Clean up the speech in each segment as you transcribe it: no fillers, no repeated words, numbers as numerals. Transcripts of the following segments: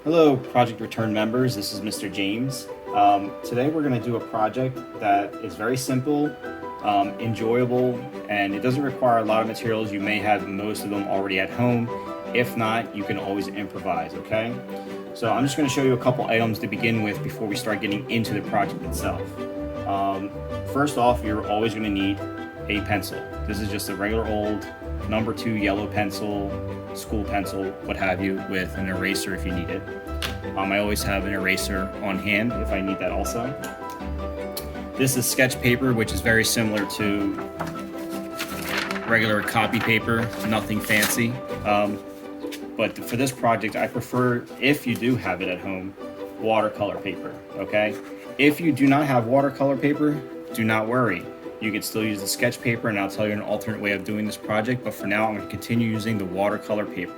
Hello, Project Return members. This is Mr. James. Today we're going to do a project that is very simple, enjoyable, and it doesn't require a lot of materials. You may have most of them already at home. If not, you can always improvise, okay? So I'm just going to show you a couple items to begin with before we start getting into the project itself. First off, you're always going to need a pencil. This is just a regular old number 2 yellow pencil, school pencil, what have you, with an eraser if you need it. I always have an eraser on hand if I need that also. This is sketch paper, which is very similar to regular copy paper, nothing fancy. But for this project, I prefer, if you do have it at home, watercolor paper, okay? If you do not have watercolor paper, do not worry. You can still use the sketch paper, and I'll tell you an alternate way of doing this project, but for now I'm going to continue using the watercolor paper.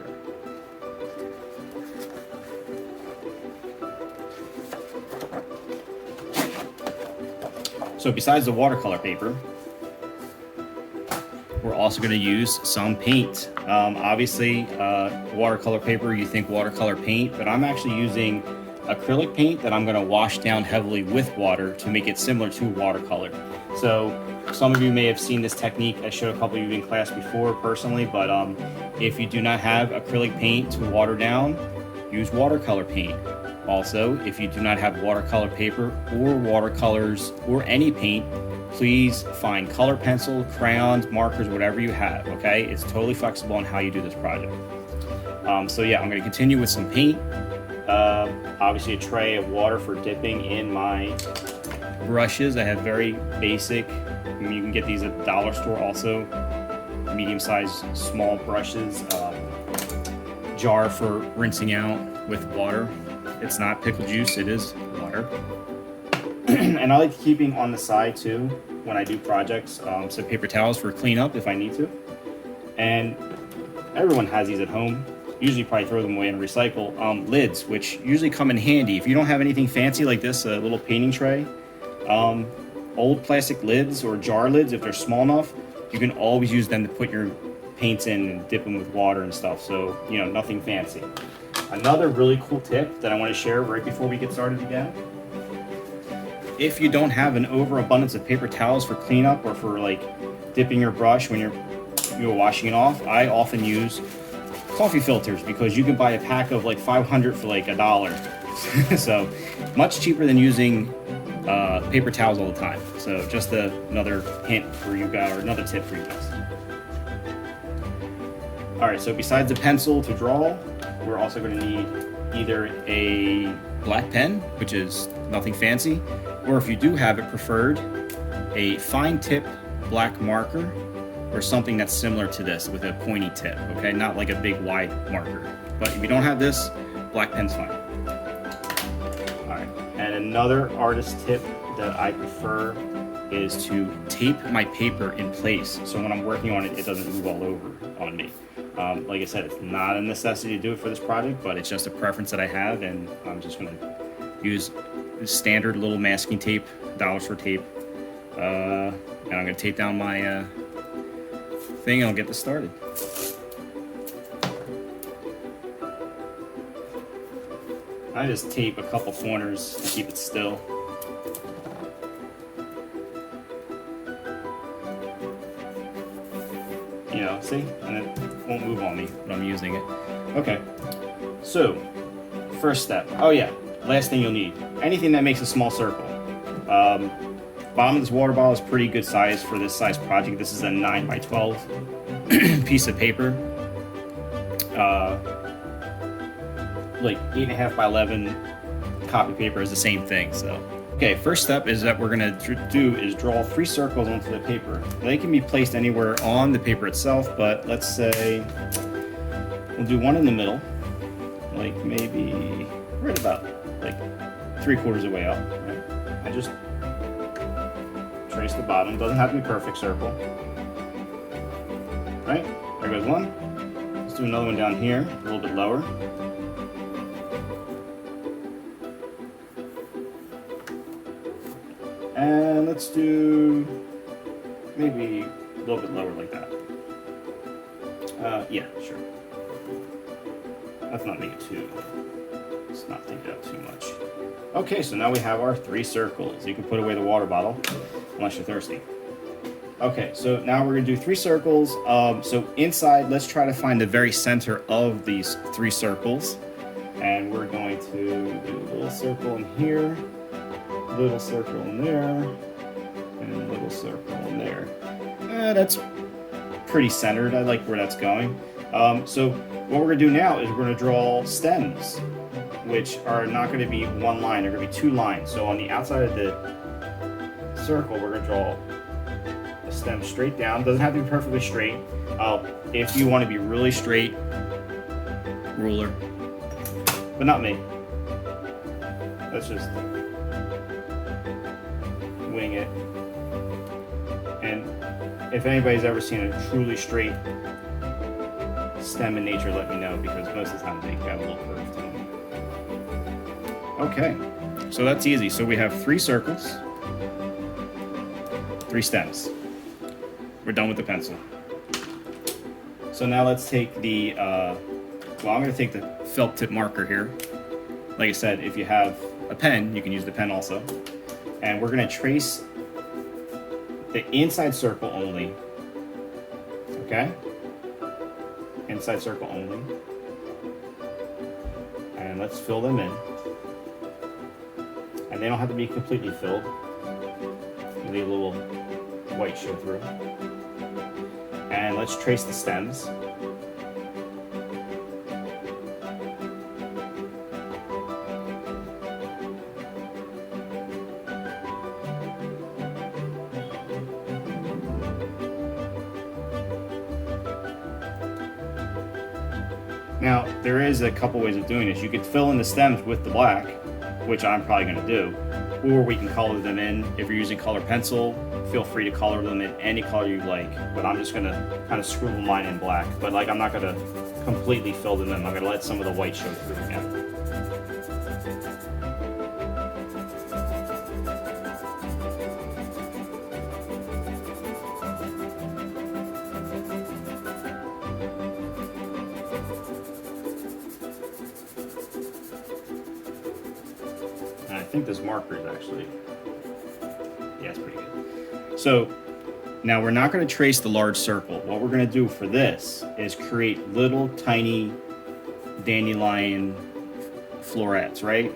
So besides the watercolor paper, we're also going to use some paint. Obviously, watercolor paper, you think watercolor paint, but I'm actually using acrylic paint that I'm going to wash down heavily with water to make it similar to watercolor. So some of you may have seen this technique. I showed a couple of you in class before personally, but if you do not have acrylic paint to water down, use watercolor paint. Also, if you do not have watercolor paper or watercolors or any paint, please find color pencil, crayons, markers, whatever you have, okay? It's totally flexible on how you do this project. So yeah, I'm going to continue with some paint. Obviously a tray of water for dipping in my brushes. I have very basic, you can get these at the dollar store also, medium-sized small brushes, jar for rinsing out with water. It's not pickle juice, it is water. And I like keeping on the side too when I do projects, so paper towels for cleanup if I need to. And everyone has these at home. Usually probably throw them away and recycle. Lids, which usually come in handy. If you don't have anything fancy like this, a little painting tray, old plastic lids or jar lids, if they're small enough, you can always use them to put your paints in and dip them with water and stuff. So, you know, nothing fancy. Another really cool tip that I want to share right before we get started again. If you don't have an overabundance of paper towels for cleanup or for like dipping your brush when you're washing it off, I often use coffee filters because you can buy a pack of like 500 for like $1. So much cheaper than using paper towels all the time. So just another hint for you guys, or another tip for you guys. All right, so besides the pencil to draw, we're also going to need either a black pen, which is nothing fancy, or if you do have it preferred, a fine tip black marker, or something that's similar to this with a pointy tip, okay? Not like a big wide marker. But if you don't have this, black pen's fine. All right, and another artist tip that I prefer is to tape my paper in place. So when I'm working on it, it doesn't move all over on me. Like I said, it's not a necessity to do it for this project, but it's just a preference that I have, and I'm just gonna use standard little masking tape, dollar store tape, and I'm gonna tape down my thing and I'll get this started. I just tape a couple corners to keep it still. You know, see? And it won't move on me when I'm using it. Okay, so first step. Oh yeah, last thing you'll need. Anything that makes a small circle. Bottom of this water bottle is pretty good size for this size project. This is a 9 by 12 piece of paper. Like 8.5 by 11 copy paper is the same thing. So, okay, first step is that we're gonna do is draw 3 circles onto the paper. They can be placed anywhere on the paper itself, but let's say we'll do one in the middle, like maybe right about like 3/4 of the way up. Right? I just trace the bottom. Doesn't have to be perfect circle. Right? There goes one. Let's do another one down here, a little bit lower. And let's do maybe a little bit lower like that. Yeah, sure. Let's not make it too Let's not take it out too much. Okay, so now we have our 3 circles. You can put away the water bottle unless you're thirsty. Okay, so now we're gonna do 3 circles. So inside, let's try to find the very center of these 3 circles. And we're going to do a little circle in here, little circle in there, and a little circle in there. That's pretty centered. I like where that's going. So what we're gonna do now is we're gonna draw stems, which are not gonna be one line, they're gonna be 2 lines. So on the outside of the circle, we're gonna draw a stem straight down. Doesn't have to be perfectly straight. If you wanna be really straight, ruler, but not me. Let's just wing it. And if anybody's ever seen a truly straight stem in nature, let me know, because most of the time they have a little curve to them. Okay, so that's easy. So we have 3 circles, 3 stems. We're done with the pencil. So now let's take the, well, I'm going to take the felt tip marker here. Like I said, if you have a pen, you can use the pen also. And we're going to trace the inside circle only. Okay? Inside circle only. And let's fill them in. And they don't have to be completely filled. Leave a little white show through. And let's trace the stems. Now, there is a couple ways of doing this. You could fill in the stems with the black, which I'm probably going to do, or we can color them in. If you're using color pencil, feel free to color them in any color you like, but I'm just going to kind of scribble mine in black. But like, I'm not going to completely fill them in. I'm going to let some of the white show through again. I think this marker is actually, yeah, it's pretty good. So now we're not going to trace the large circle. What we're going to do for this is create little tiny dandelion florets, right?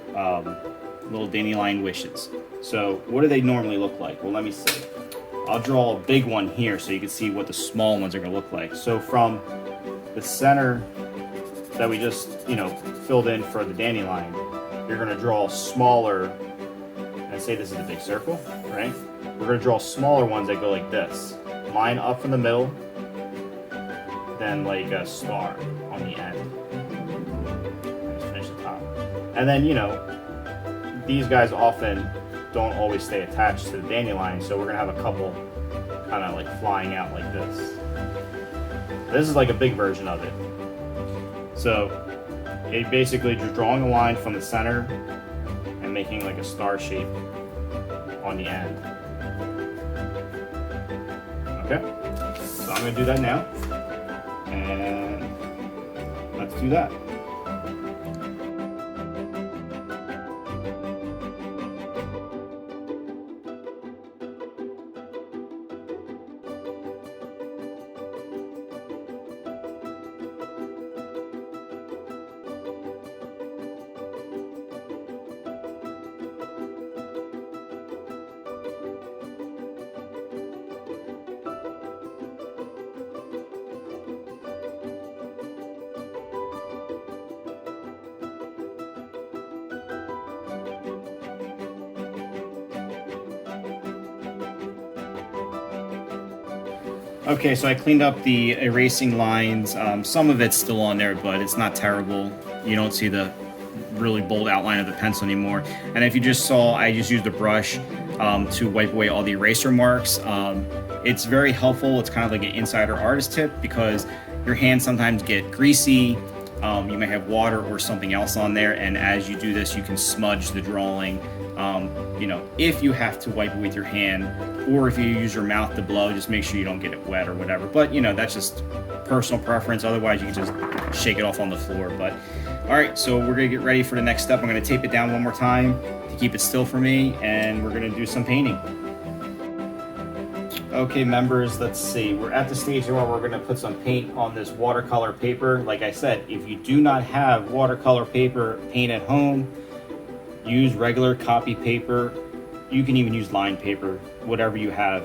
Little dandelion wishes. So what do they normally look like? Well, let me see. I'll draw a big one here so you can see what the small ones are going to look like. So from the center that we just, filled in for the dandelion, you're going to draw smaller, and say this is a big circle, right? We're going to draw smaller ones that go like this. Line up from the middle, then like a star on the end. Just finish the top. And then, these guys often don't always stay attached to the dandelion, so we're going to have a couple kind of like flying out like this. This is like a big version of it. So it basically just drawing a line from the center and making like a star shape on the end. Okay, so I'm gonna do that now, and let's do that. Okay, so I cleaned up the erasing lines. Some of it's still on there, but it's not terrible. You don't see the really bold outline of the pencil anymore. And if you just saw, I just used a brush to wipe away all the eraser marks. It's very helpful. It's kind of like an insider artist tip because your hands sometimes get greasy. You may have water or something else on there, and as you do this, you can smudge the drawing. You know, if you have to wipe it with your hand, or if you use your mouth to blow, just make sure you don't get it wet or whatever. But you know, that's just personal preference. Otherwise, you can just shake it off on the floor. But all right, so we're gonna get ready for the next step. I'm gonna tape it down one more time to keep it still for me, and we're gonna do some painting. Okay, members, let's see. We're at the stage where we're going to put some paint on this watercolor paper. Like I said, if you do not have watercolor paper paint at home, use regular copy paper. You can even use lined paper, whatever you have.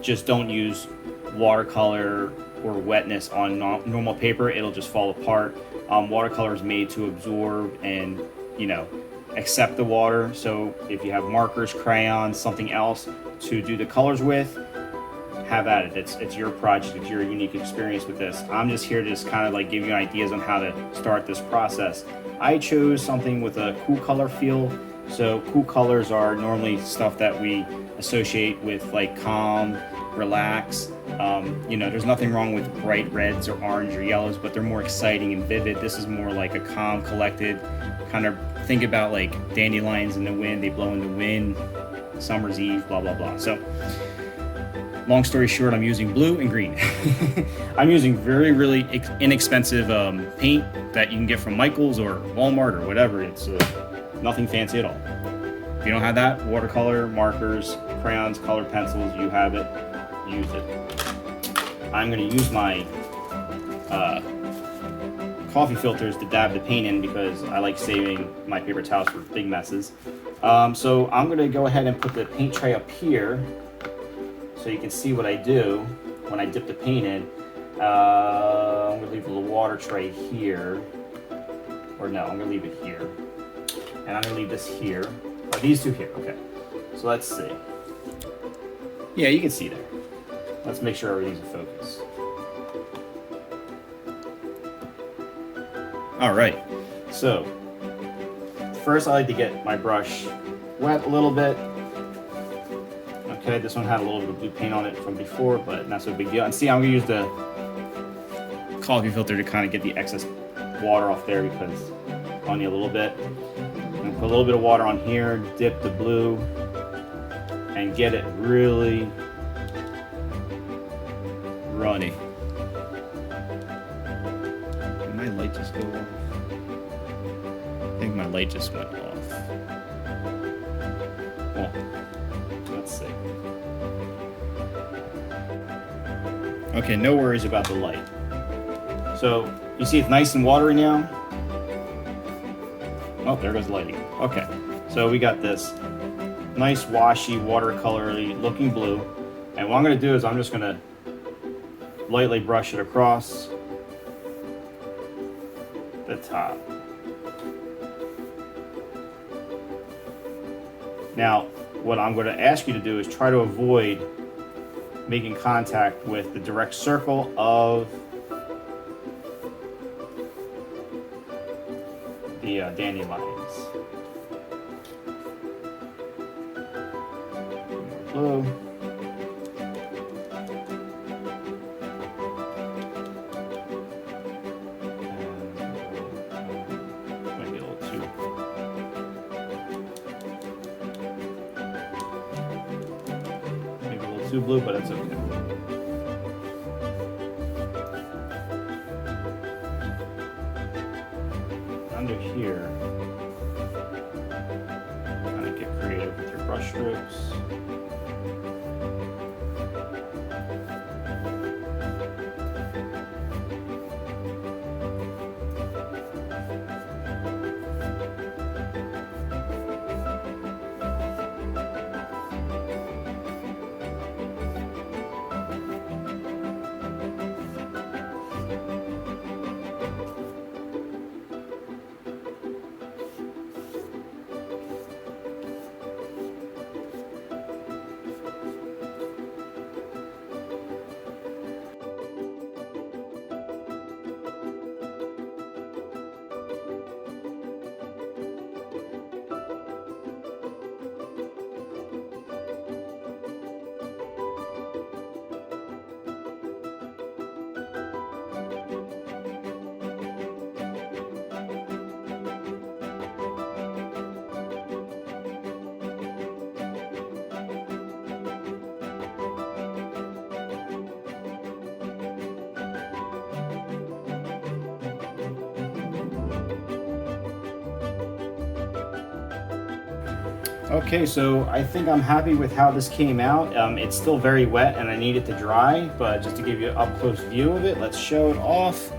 Just don't use watercolor or wetness on normal paper. It'll just fall apart. Watercolor is made to absorb and, you know, accept the water. So if you have markers, crayons, something else to do the colors with, have at it. It's your project. It's your unique experience with this. I'm just here to just kind of like give you ideas on how to start this process. I chose something with a cool color feel. So cool colors are normally stuff that we associate with like calm, relax. You know, there's nothing wrong with bright reds or orange or yellows, but they're more exciting and vivid. This is more like a calm, collected kind of, think about like dandelions in the wind. They blow in the wind, summer's eve, blah, blah, blah. So long story short, I'm using blue and green. I'm using really inexpensive paint that you can get from Michael's or Walmart or whatever. It's nothing fancy at all. If you don't have that, watercolor, markers, crayons, colored pencils, you have it, use it. I'm going to use my coffee filters to dab the paint in because I like saving my paper towels for big messes. So I'm going to go ahead and put the paint tray up here so you can see what I do when I dip the paint in. I'm going to leave a little water tray here. Or no, I'm going to leave it here. And I'm going to leave this here. Oh, these two here. Okay. So let's see. Yeah, you can see there. Let's make sure everything's in focus. All right. So first I like to get my brush wet a little bit. Okay, this one had a little bit of blue paint on it from before, but not so big deal. And see, I'm going to use the coffee filter to kind of get the excess water off there because only a little bit. I'm going to put a little bit of water on here, dip the blue, and get it really runny. Did my light just go off? I think my light just went off. Well, let's see. Okay, no worries about the light. So, you see it's nice and watery now? Oh, there goes the light again. Okay, so we got this nice washy, watercolory looking blue. And what I'm gonna do is I'm just gonna lightly brush it across the top. Now, what I'm going to ask you to do is try to avoid making contact with the direct circle of the dandelions. Blue. Maybe a little too. Maybe a little too blue, but it's okay. Under here, kind of get creative with your brush strokes. Okay, so I think I'm happy with how this came out. It's still very wet and I need it to dry, but just to give you an up close view of it, let's show it off.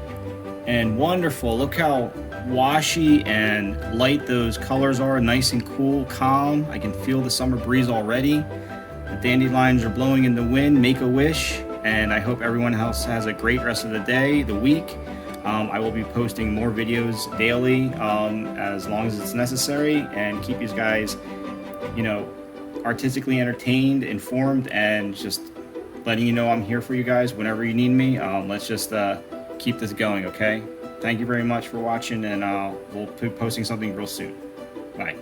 And wonderful, look how washy and light those colors are, nice and cool, calm. I can feel the summer breeze already. The dandelions are blowing in the wind, make a wish, and I hope everyone else has a great rest of the day, the week. I will be posting more videos daily as long as it's necessary, and keep you guys, you know, artistically entertained, informed, and just letting you know I'm here for you guys whenever you need me. Let's just keep this going, okay? Thank you very much for watching, and we'll be posting something real soon. Bye.